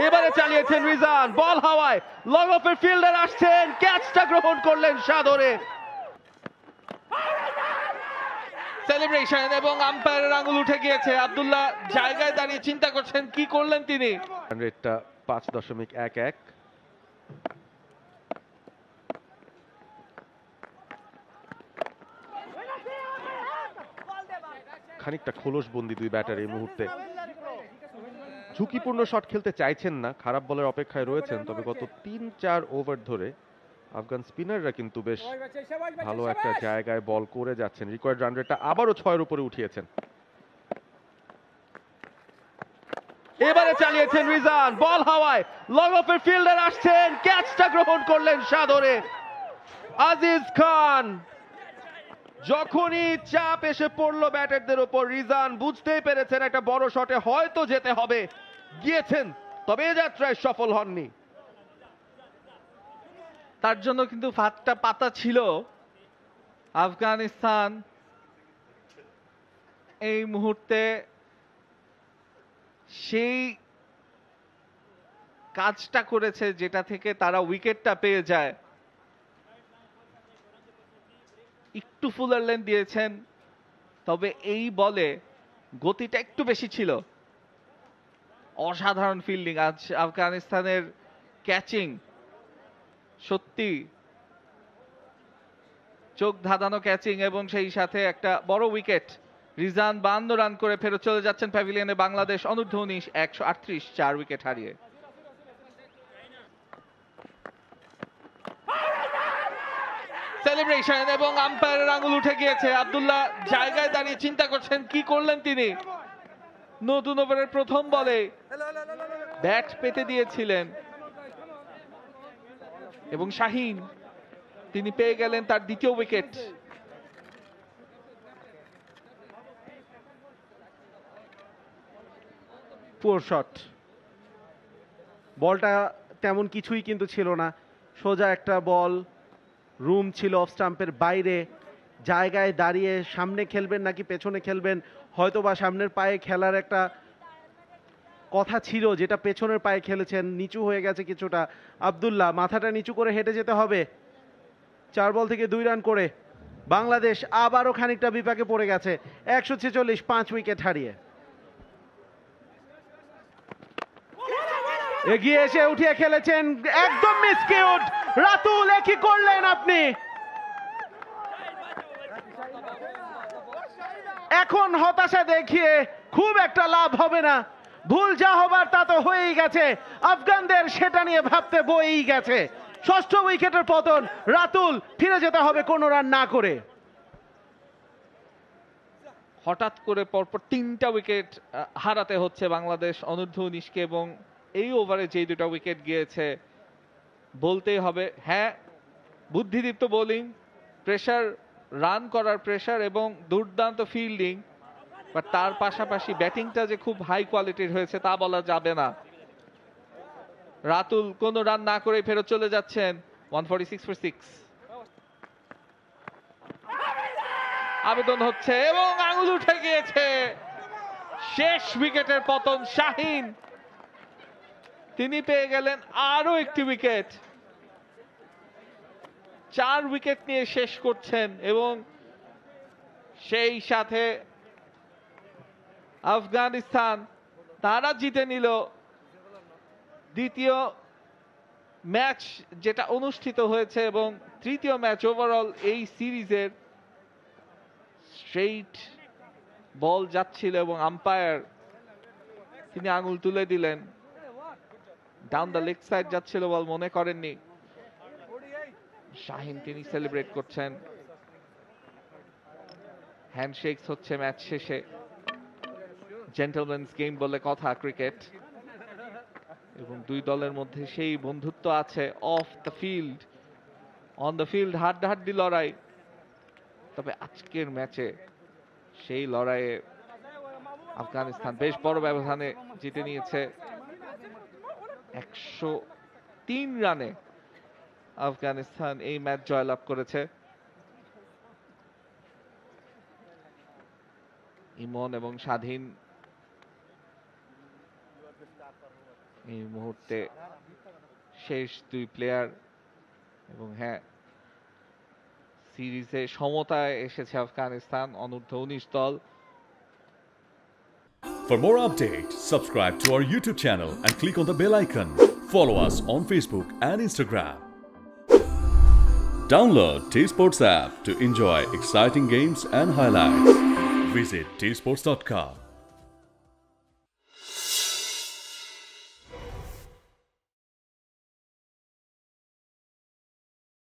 এবারে চালিয়েছেন রিজান, বল হাওয়ায়, লং অফের ফিল্ডার আসছেন, ক্যাচটা গ্রহণ করলেন সাদরে। সেলিব্রেশন এবং আম্পায়ারের আঙুল উঠে গিয়েছে। আব্দুল্লাহ জায়গায় দাঁড়িয়ে চিন্তা করছেন কি করলেন তিনি। রেটটা 5.11। খানিকটা খোলসবন্দি দুই ব্যাটার এই মুহূর্তে। ঝুঁকিপূর্ণ শট খেলতে চাইছেন না, খারাপ বলের অপেক্ষায় রয়েছেন, তবে গত 3-4 ওভার ধরে আফগান স্পিনাররা কিন্তু বেশ ভালো একটা জায়গায় বল করে যাচ্ছেন। রিকোয়ার্ড রান রেটটা আবারও 6-এর উপরে উঠিয়েছেন। এবারে চালিয়েছেন রিজান, বল হাওয়ায়, লং অফের ফিল্ডার আসছেন, ক্যাচটা গ্রহণ করলেন সাদরে। আজিজ খান, যখনই চাপ এসে পড়লো ব্যাটারদের ওপর, রিজান বুঝতেই পেরেছেন একটা বড় শটে হয়তো যেতে হবে, গিয়েছেন, তবে এ যাত্রায় সফল হননি। তার জন্য কিন্তু ফাঁদটা পাতা ছিল। আফগানিস্তান এই মুহূর্তে সেই কাজটা করেছে যেটা থেকে তারা উইকেটটা পেয়ে যায়। একটু ফুলার লেন দিয়েছেন, তবে এই বলে গতিটা একটু বেশি ছিল। অসাধারণ ফিল্ডিং আজ আফগানিস্তানের, ক্যাচিং সত্যি চোখ ধাঁধানো ক্যাচিং, এবং সেই সাথে একটা বড় উইকেট। রিজান 52 রান করে ফেরত চলে যাচ্ছেন প্যাভিলিয়নে বাংলাদেশ অনূর্ধ্ব-19 138 4 উইকেট হারিয়ে। সেলিব্রেশন এবং আম্পায়ারের আঙুল উঠে গিয়েছে। আব্দুল্লাহ জায়গায় দাঁড়িয়ে চিন্তা করছেন কি করলেন তিনি। নতুন ওভারের প্রথম বলে ব্যাট পেতে দিয়েছিলেন এবং শাহিন তিনি পেয়ে গেলেন তার দ্বিতীয় উইকেট। পুয়ার শট, বলটা তেমন কিছুই কিন্তু ছিল না, সোজা একটা বল, রুম ছিল অফ স্টাম্পের বাইরে, জায়গায় দাঁড়িয়ে সামনে খেলবেন নাকি পেছনে খেলবেন, হয়তো বা সামনের পায়ে খেলার একটা কথা ছিল, যেটা পেছনের পায়ে খেলেছেন, নিচু হয়ে গেছে কিছুটা। আব্দুল্লাহ মাথাটা নিচু করে হেঁটে যেতে হবে। 4 বল থেকে 2 রান করে বাংলাদেশ আবারও খানিকটা বিপাকে পড়ে গেছে, 146 5 উইকেট হারিয়ে। এগিয়ে এসে উঠিয়ে খেলেছেন, একদম মিসকিউট। রাতুল, কি করলেন আপনি? এখন হতাশা দেখিয়ে খুব একটা লাভ হবে না, ভুল যা হবার তা তো হয়েই গেছে, আফগানদের সেটা নিয়ে ভাবতে বইই গেছে। 6ষ্ঠ উইকেটের পতন, রাতুল ফিরে যেতে হবে কোনো রান না করে। হঠাৎ করে পরপর 3টা উইকেট হারাতে হচ্ছে বাংলাদেশ অনূর্ধ্ব-19কে, এবং এই ওভারে যেই 2টা উইকেট গিয়েছে বলতেই হবে হ্যাঁ, বুদ্ধিদীপ্ত বোলিং, প্রেসার, রান করার প্রেসার এবং দুর্দান্ত ফিল্ডিং, বাট তার পাশাপাশি ব্যাটিংটা যে খুব হাই কোয়ালিটির হয়েছে তা বলা যাবে না। রাতুল কোনো রান না করে ফেরত চলে যাচ্ছেন 146 for 6। আবেদন হচ্ছে এবং আঙুল উঠে গিয়েছে। শেষ উইকেটের পতন, শাহিন তিনি পেয়ে গেলেন আরো একটি উইকেট। 4 উইকেট নিয়ে শেষ করছেন, এবং সেই সাথে আফগানিস্তান তারা জিতে নিল দ্বিতীয় ম্যাচ যেটা অনুষ্ঠিত হয়েছে, এবং তৃতীয় ম্যাচ ওভারঅল এই সিরিজের। স্ট্রেইট বল যাচ্ছিল এবং আম্পায়ার তিনি আঙুল তুলে দিলেন, ডাউন দ্য লেগ সাইড যাচ্ছিল বল মনে করেননি। শাহিন তিনি সেলিব্রেট করছেন, হ্যান্ডশেকস হচ্ছে ম্যাচ শেষে। জেন্টলম্যানস গেম বলে কথা ক্রিকেট, এবং দুই দলের মধ্যে সেই বন্ধুত্ব আছে of the field. On the field হাড্ডাহাড্ডি লড়াই, তবে আজকের ম্যাচে সেই লড়াইয়ে আফগানিস্তান বেশ বড় ব্যবধানে জিতে নিয়েছে। 103 রানে আফগানিস্তান এই ম্যাচ জয়লাভ করেছে। ইমন এবং স্বাধীন এই মুহূর্তে শেষ দুই প্লেয়ার, এবং হ্যাঁ, সিরিজে সমতায় এসেছে আফগানিস্তান অনূর্ধ্ব-19 দল। For more updates, subscribe to our YouTube channel and click on the bell icon. Follow us on Facebook and Instagram. Download T-Sports app to enjoy exciting games and highlights. Visit tsports.com.